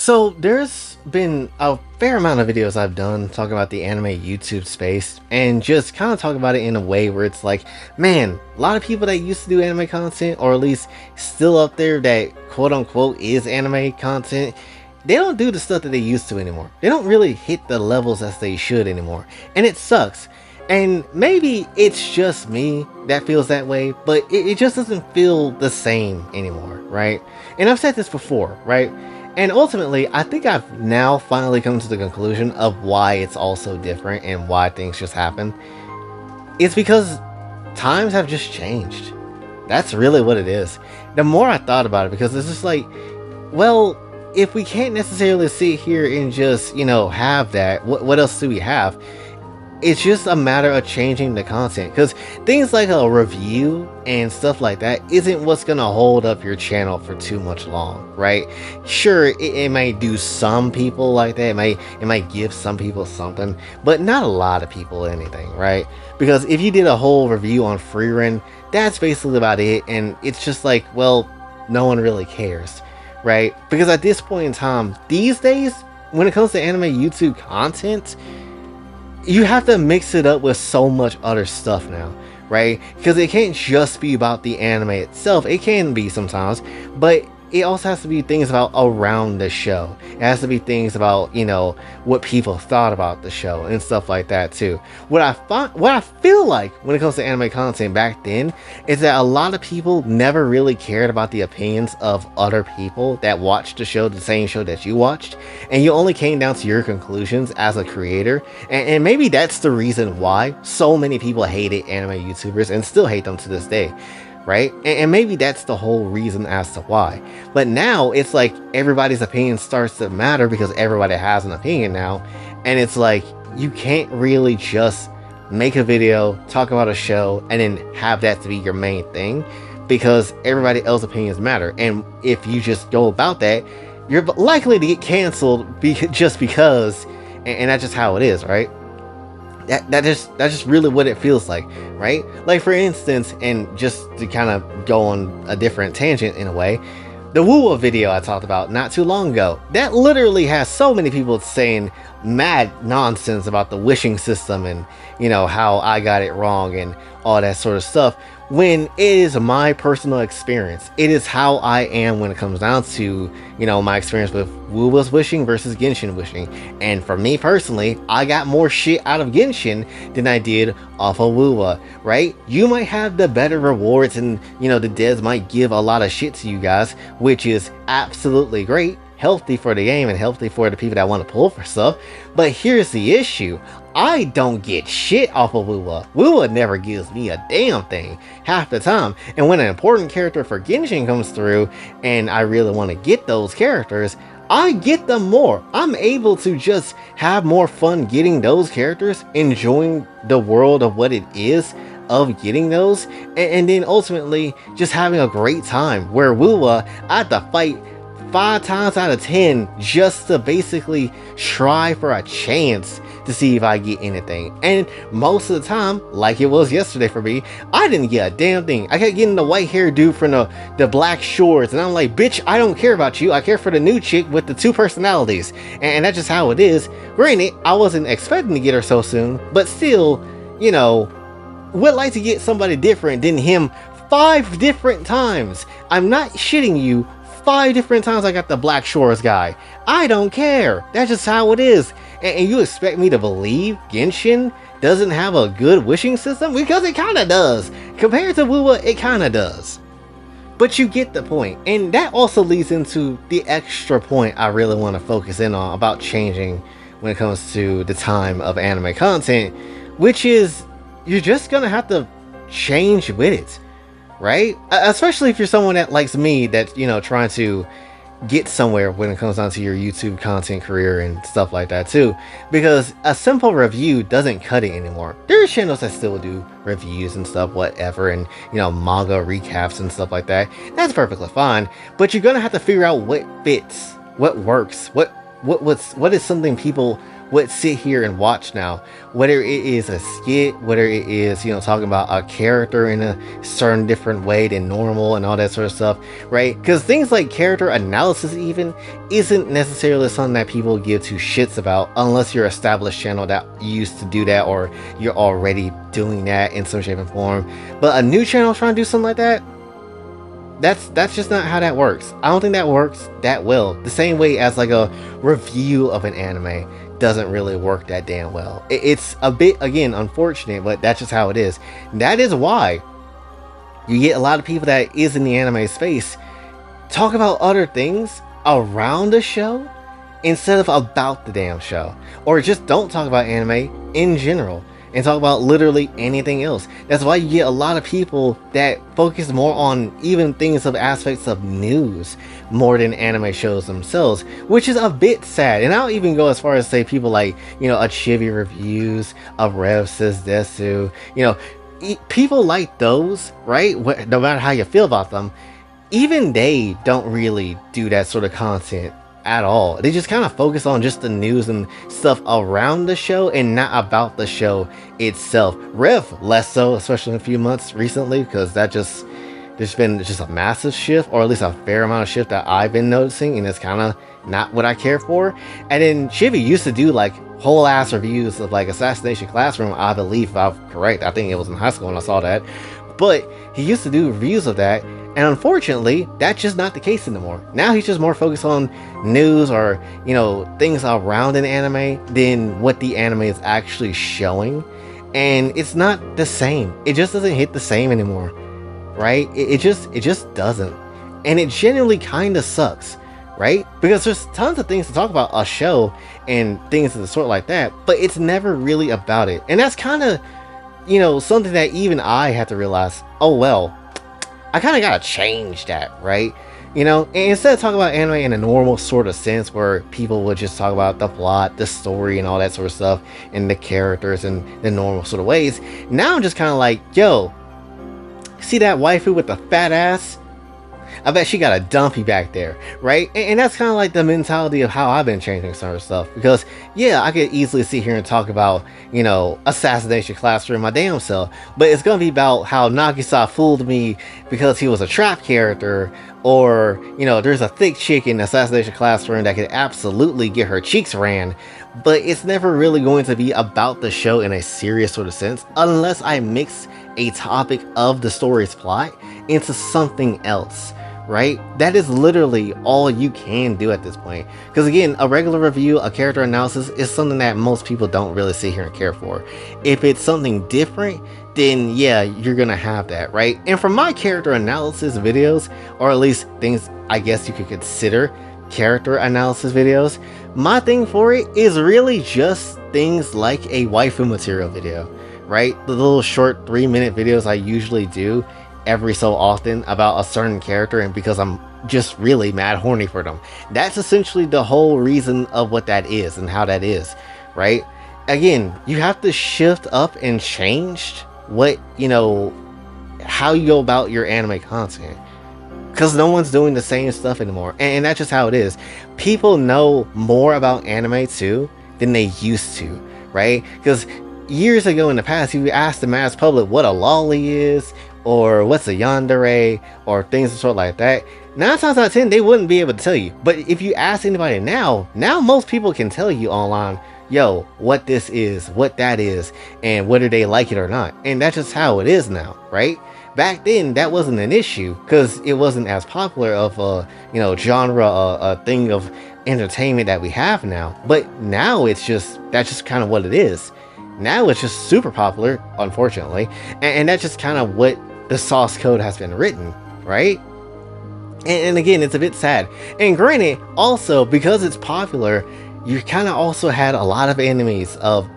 So there's been a fair amount of videos I've done talking about the anime YouTube space and just kind of talk about it in a way where it's like, man, a lot of people that used to do anime content, or at least still up there that quote unquote is anime content, they don't do the stuff that they used to anymore. They don't really hit the levels as they should anymore. And it sucks. And maybe it's just me that feels that way, but it just doesn't feel the same anymore, right? And I've said this before, right? And ultimately, I think I've now finally come to the conclusion of why it's all so different and why things just happen. It's because times have just changed. That's really what it is. The more I thought about it, because it's just like, well, if we can't necessarily sit here and just, have that, what else do we have? It's just a matter of changing the content, because things like a review and stuff like that isn't what's gonna hold up your channel for too much long, right? Sure, it might do some people like that, it might give some people something, but not a lot of people anything, right? Because if you did a whole review on Freerun, that's basically about it, and it's just like, well, no one really cares, right? Because at this point in time, these days, when it comes to anime YouTube content, you have to mix it up with so much other stuff now, right? Because it can't just be about the anime itself. It can be sometimes, but it also has to be things about around the show. It has to be things about, what people thought about the show and stuff like that too. What I feel like when it comes to anime content back then is that a lot of people never really cared about the opinions of other people that watched the show, the same show that you watched, and you only came down to your conclusions as a creator. And maybe that's the reason why so many people hated anime YouTubers and still hate them to this day, right? And maybe that's the whole reason as to why. But now it's like everybody's opinion starts to matter because everybody has an opinion now. And it's like you can't really just make a video, talk about a show, and then have that to be your main thing, because everybody else's opinions matter. And if you just go about that, you're likely to get canceled just because, and that's just how it is, right? That's just really what it feels like, right? Like, for instance, and just to kind of go on a different tangent in a way, the Woo video I talked about not too long ago, that literally has so many people saying mad nonsense about the wishing system and, how I got it wrong and all that sort of stuff, when it is my personal experience. It is how I am when it comes down to, my experience with Woowa's wishing versus Genshin wishing. And for me personally, I got more shit out of Genshin than I did off of Woowa, right? You might have the better rewards and, the devs might give a lot of shit to you guys, which is absolutely great, healthy for the game and healthy for the people that want to pull for stuff. But here's the issue. I don't get shit off of Woowa. Woowa never gives me a damn thing half the time. And when an important character for Genshin comes through and I really want to get those characters, I get them more. I'm able to just have more fun getting those characters, enjoying the world of what it is of getting those, and then ultimately just having a great time. Where Woowa, I had to fight 5 times out of 10 just to basically try for a chance to see if I get anything. And most of the time, like it was yesterday for me, I didn't get a damn thing. I kept getting the white haired dude from the black shorts, and I'm like, bitch, I don't care about you. I care for the new chick with the 2 personalities. And that's just how it is. Granted, I wasn't expecting to get her so soon, but still, would like to get somebody different than him 5 different times. I'm not shitting you. 5 different times I got the Black Shores guy. I don't care. That's just how it is. And you expect me to believe Genshin doesn't have a good wishing system? Because it kind of does. Compared to Woowa, it kind of does. But you get the point. And that also leads into the extra point I really want to focus in on about changing when it comes to the time of anime content, which is you're just going to have to change with it. Right? Especially if you're someone that likes me, that's, trying to get somewhere when it comes down to your YouTube content career and stuff like that too. Because a simple review doesn't cut it anymore. There are channels that still do reviews and stuff, whatever, and, manga recaps and stuff like that. That's perfectly fine. But you're going to have to figure out what fits, what works, what is something people would sit here and watch now, whether it is a skit, whether it is, talking about a character in a certain different way than normal and all that sort of stuff, right? Because things like character analysis even isn't necessarily something that people give two shits about unless you're an established channel that used to do that, or you're already doing that in some shape and form. But a new channel trying to do something like that, that's just not how that works. I don't think that works that well. The same way as like a review of an anime doesn't really work that damn well. It's a bit, again, unfortunate, but that's just how it is. That is why you get a lot of people that is in the anime space talk about other things around the show instead of about the damn show, or just don't talk about anime in general and talk about literally anything else. That's why you get a lot of people that focus more on even things of aspects of news more than anime shows themselves, which is a bit sad. And I'll even go as far as say people like, a Chibi Reviews, a Rev Says Desu, people like those, right? No matter how you feel about them, even they don't really do that sort of content at all. They just kind of focus on just the news and stuff around the show and not about the show itself. Rev less so, especially in a few months recently, because there's been just a massive shift, or at least a fair amount of shift that I've been noticing, and it's kind of not what I care for. And then Chibi used to do like whole ass reviews of like Assassination Classroom, I believe, if I'm correct. I think it was in high school when I saw that. But he used to do reviews of that, and unfortunately, that's just not the case anymore. Now he's just more focused on news or, things around an anime than what the anime is actually showing. And it's not the same. It just doesn't hit the same anymore, right? It just doesn't. And it genuinely kind of sucks, right? Because there's tons of things to talk about a show and things of the sort like that, but it's never really about it. And that's kind of, something that even I had to realize, oh well, I kind of gotta change that, right? And instead of talking about anime in a normal sort of sense where people would just talk about the plot, the story, and all that sort of stuff, and the characters and the normal sort of ways, now I'm just kind of like, yo, see that waifu with the fat ass? I bet she got a dumpy back there, right? And that's kind of like the mentality of how I've been changing some of stuff. Because, yeah, I could easily sit here and talk about, Assassination Classroom my damn self. But it's going to be about how Nagisa fooled me because he was a trap character. Or, there's a thick chick in Assassination Classroom that could absolutely get her cheeks ran. But it's never really going to be about the show in a serious sort of sense, unless I mix a topic of the story's plot into something else, right? That is literally all you can do at this point. Because again, a regular review, a character analysis is something that most people don't really sit here and care for. If it's something different, then yeah, you're gonna have that, right? And for my character analysis videos, or at least things I guess you could consider character analysis videos, my thing for it is really just things like a waifu material video, right? The little short 3-minute videos I usually do every so often about a certain character, and because I'm just really mad horny for them. That's essentially the whole reason of what that is and how that is, right? Again, you have to shift up and change what, how you go about your anime content. Because no one's doing the same stuff anymore. And that's just how it is. People know more about anime too than they used to, right? Because years ago in the past, you asked the mass public what a lolly is, or what's a yandere, or things of sort like that. 9 times out of 10, they wouldn't be able to tell you. But if you ask anybody now most people can tell you online, yo, what this is, what that is, and whether they like it or not. And that's just how it is now, right? Back then, that wasn't an issue because it wasn't as popular of a, genre, a thing of entertainment that we have now. But now that's just kind of what it is. Now it's just super popular, unfortunately. And that's just kind of what the source code has been written, right? And again, it's a bit sad. And granted, also, because it's popular, you kind of also had a lot of enemies of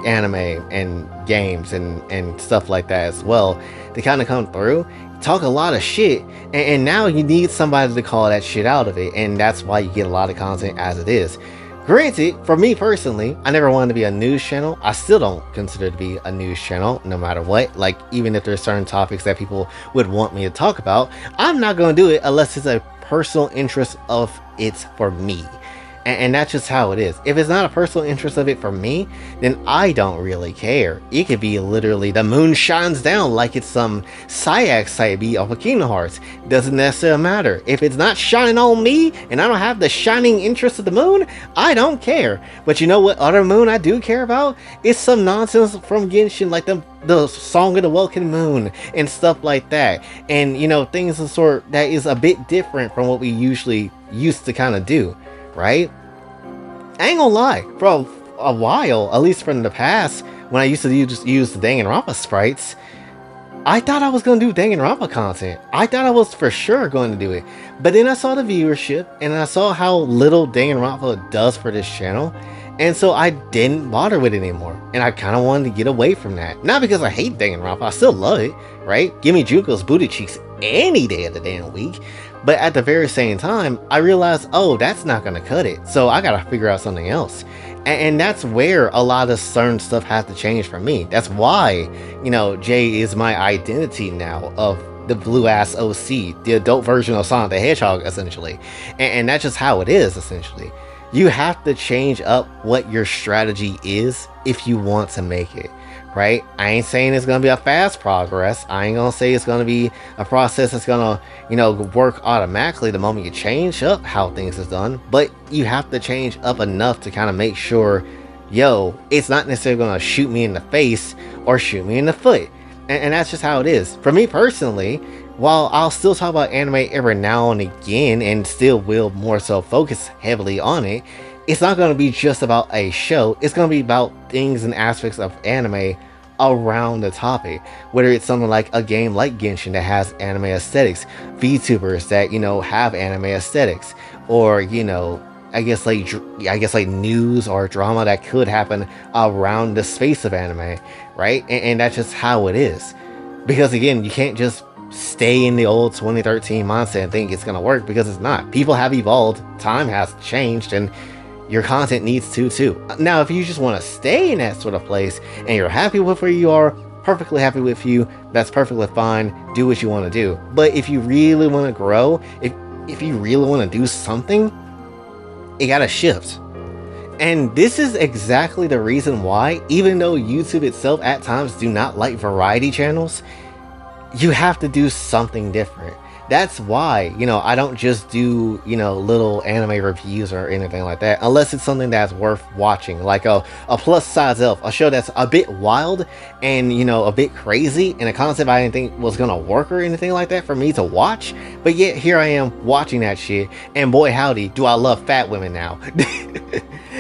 anime and games and stuff like that as well. They kind of come through, talk a lot of shit, and now you need somebody to call that shit out of it, and that's why you get a lot of content as it is. Granted, for me personally, I never wanted to be a news channel. I still don't consider it to be a news channel, no matter what. Like, even if there's certain topics that people would want me to talk about, I'm not going to do it unless it's a personal interest of it's for me. And that's just how it is. If it's not a personal interest of it for me, then I don't really care. It could be literally the moon shines down like it's some Syax type beat off of Kingdom Hearts. Doesn't necessarily matter. If it's not shining on me and I don't have the shining interest of the moon, I don't care. But you know what other moon I do care about? It's some nonsense from Genshin, like the Song of the Welcome Moon and stuff like that. And you know, things of sort that is a bit different from what we usually used to kind of do, right? I ain't gonna lie, for a while, at least from the past, when I used to use the Danganronpa sprites, I thought I was gonna do Danganronpa content. I thought I was for sure going to do it. But then I saw the viewership, and I saw how little Danganronpa does for this channel, and so I didn't bother with it anymore. And I kind of wanted to get away from that. Not because I hate Danganronpa, I still love it, right? Give me Junko's booty cheeks any day of the damn week. But at the very same time, I realized, oh, that's not going to cut it. So I got to figure out something else. And that's where a lot of certain stuff has to change for me. That's why, you know, Jay is my identity now of the blue ass OC, the adult version of Sonic the Hedgehog, essentially. And that's just how it is, essentially. You have to change up what your strategy is if you want to make it. Right? I ain't saying it's gonna be a fast progress. I ain't gonna say it's gonna be a process that's gonna, you know, work automatically the moment you change up how things is done. But you have to change up enough to kind of make sure, yo, it's not necessarily gonna shoot me in the face or shoot me in the foot. And that's just how it is. For me personally, while I'll still talk about anime every now and again and still will more so focus heavily on it, it's not going to be just about a show. It's going to be about things and aspects of anime around the topic. Whether it's something like a game like Genshin that has anime aesthetics, VTubers that, you know, have anime aesthetics, or, you know, I guess like news or drama that could happen around the space of anime, right? And that's just how it is. Because again, you can't just stay in the old 2013 mindset and think it's going to work, because it's not. People have evolved, time has changed, and your content needs to too. Now, if you just want to stay in that sort of place and you're happy with where you are, perfectly happy with you, that's perfectly fine. Do what you want to do. But if you really want to grow, if you really want to do something, it gotta shift. And this is exactly the reason why, even though YouTube itself at times do not like variety channels, you have to do something different. That's why, you know, I don't just do, you know, little anime reviews or anything like that, unless it's something that's worth watching, like a plus size elf, a show that's a bit wild and, you know, a bit crazy, and a concept I didn't think was gonna work or anything like that for me to watch, but yet here I am watching that shit, and boy howdy, do I love fat women now.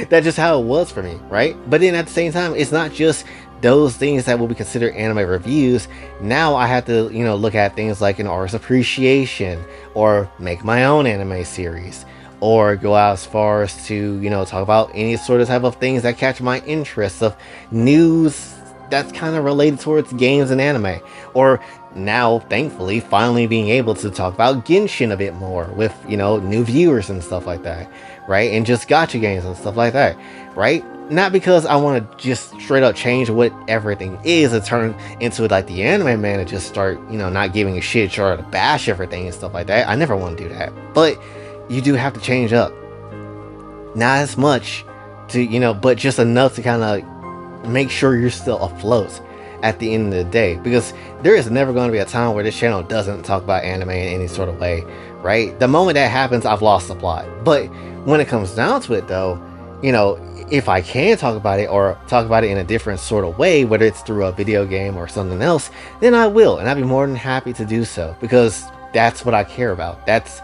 That's just how it was for me, right? But then at the same time, it's not just those things that will be considered anime reviews. Now I have to, you know, look at things like an artist appreciation, or make my own anime series, or go out as far as to, you know, talk about any sort of type of things that catch my interest, of news that's kind of related towards games and anime. Or now, thankfully, finally being able to talk about Genshin a bit more with, you know, new viewers and stuff like that, right? And just gacha games and stuff like that, right? Not because I want to just straight up change what everything is and turn into like the anime man and just start, you know, not giving a shit, try to bash everything and stuff like that. I never want to do that. But you do have to change up. Not as much to, you know, but just enough to kind of make sure you're still afloat at the end of the day. Because there is never going to be a time where this channel doesn't talk about anime in any sort of way, right? The moment that happens, I've lost the plot. But when it comes down to it though, you know, if I can talk about it, or talk about it in a different sort of way, whether it's through a video game or something else, then I will, and I'd be more than happy to do so, because that's what I care about. That's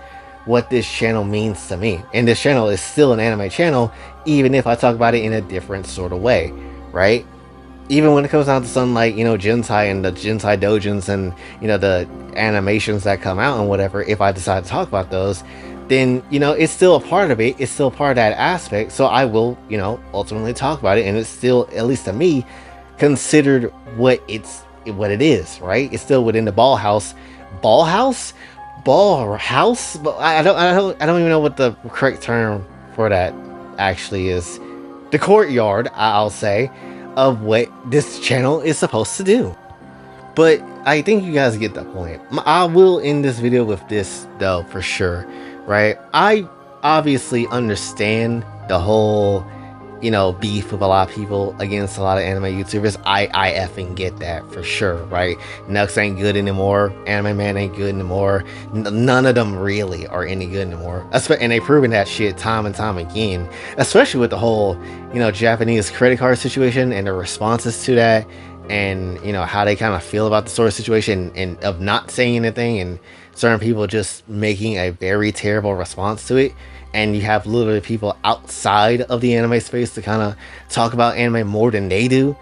what this channel means to me. And this channel is still an anime channel, even if I talk about it in a different sort of way, right? Even when it comes down to something like, you know, Gentai and the Gentai Dojins and, you know, the animations that come out and whatever, if I decide to talk about those, then, you know, it's still a part of it. It's still part of that aspect. So I will, you know, ultimately talk about it. And it's still, at least to me, considered what it is, right? It's still within the ball house. But I don't even know what the correct term for that actually is. The courtyard, I'll say, of what this channel is supposed to do. But I think you guys get the point. I will end this video with this though, for sure. Right, I obviously understand the whole, beef with a lot of people against a lot of anime YouTubers. I effing get that for sure, right? Nux ain't good anymore. Anime Man ain't good anymore. None of them really are any good anymore. And they proven that shit time and time again, especially with the whole, Japanese credit card situation and the responses to that, and how they kind of feel about the sort of situation and of not saying anything, and certain people just making a very terrible response to it. And you have literally people outside of the anime space to kind of talk about anime more than they do.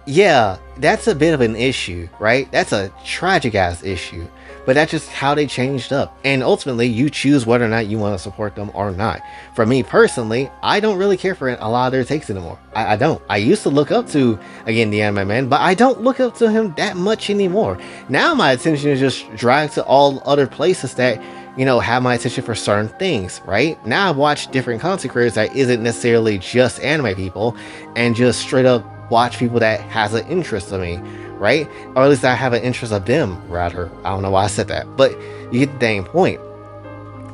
Yeah, that's a bit of an issue, right? That's a tragic ass issue. But that's just how they changed up. And ultimately, you choose whether or not you want to support them or not. For me personally, I don't really care for a lot of their takes anymore. I don't. I used to look up to, again, the Anime Man, but I don't look up to him that much anymore. Now my attention is just dragged to all other places that, have my attention for certain things, right? Now I watch different content creators that isn't necessarily just anime people, and just straight up watch people that has an interest in me, right? Or at least I have an interest of them, rather. I don't know why I said that, but you get the dang point,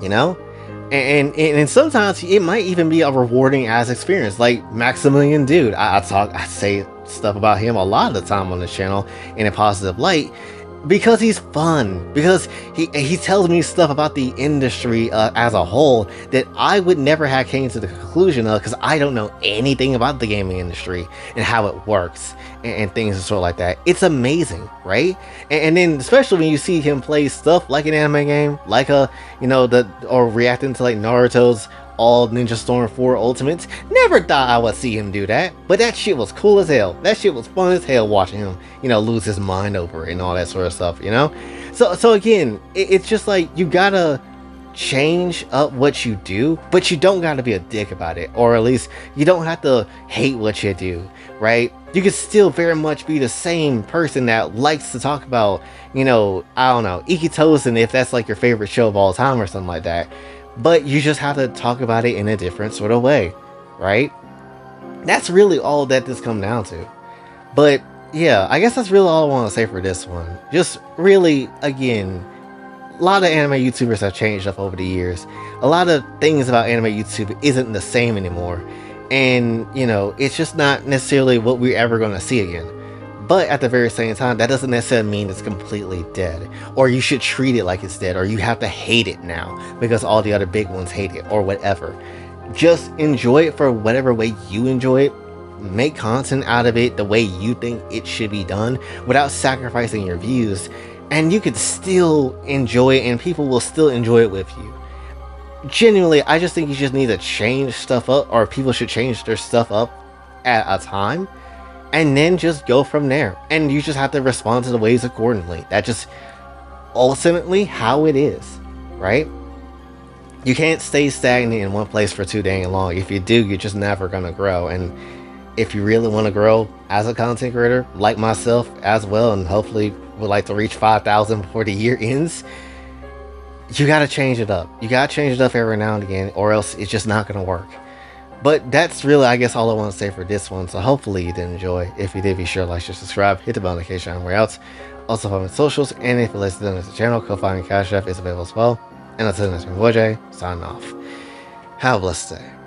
you know? And sometimes it might even be a rewarding as experience, like Maximilian Dude. I say stuff about him a lot of the time on the channel in a positive light, because he's fun, because he tells me stuff about the industry as a whole that I would never have came to the conclusion of, because I don't know anything about the gaming industry and how it works and things and sort of like that. It's amazing, right? And then especially when you see him play stuff like an anime game, like or reacting to like Naruto's all Ninja Storm 4 Ultimates. Never thought I would see him do that, but that shit was cool as hell. That shit was fun as hell watching him, lose his mind over it and all that sort of stuff, So again, it's just like, you gotta change up what you do, but you don't gotta be a dick about it, or at least you don't have to hate what you do, right? You can still very much be the same person that likes to talk about, I don't know, Ikitosen, if that's like your favorite show of all time or something like that. But you just have to talk about it in a different sort of way, right? That's really all that this comes down to. But yeah, I guess that's really all I want to say for this one. Just really, again, a lot of anime YouTubers have changed up over the years. A lot of things about anime YouTube isn't the same anymore. And, it's just not necessarily what we're ever going to see again. But at the very same time, that doesn't necessarily mean it's completely dead, or you should treat it like it's dead, or you have to hate it now because all the other big ones hate it, or whatever. Just enjoy it for whatever way you enjoy it. Make content out of it the way you think it should be done without sacrificing your views, and you could still enjoy it, and people will still enjoy it with you. Genuinely, I just think you just need to change stuff up, or people should change their stuff up at a time, and then just go from there. And you just have to respond to the waves accordingly. That's just ultimately how it is, right? You can't stay stagnant in one place for too dang long. If you do, you're just never gonna grow. And if you really want to grow as a content creator, like myself as well, and hopefully would like to reach 5,000 before the year ends, you gotta change it up. You gotta change it up every now and again, or else it's just not gonna work. But that's really, I guess, all I want to say for this one. So hopefully you did enjoy. If you did, be sure to like, share, subscribe, hit the bell notification on where else. Also follow my socials, and if you're listening to the channel, Kofi and Cash App is available as well. And until the next time, boy Jay, signing off. Have a blessed day.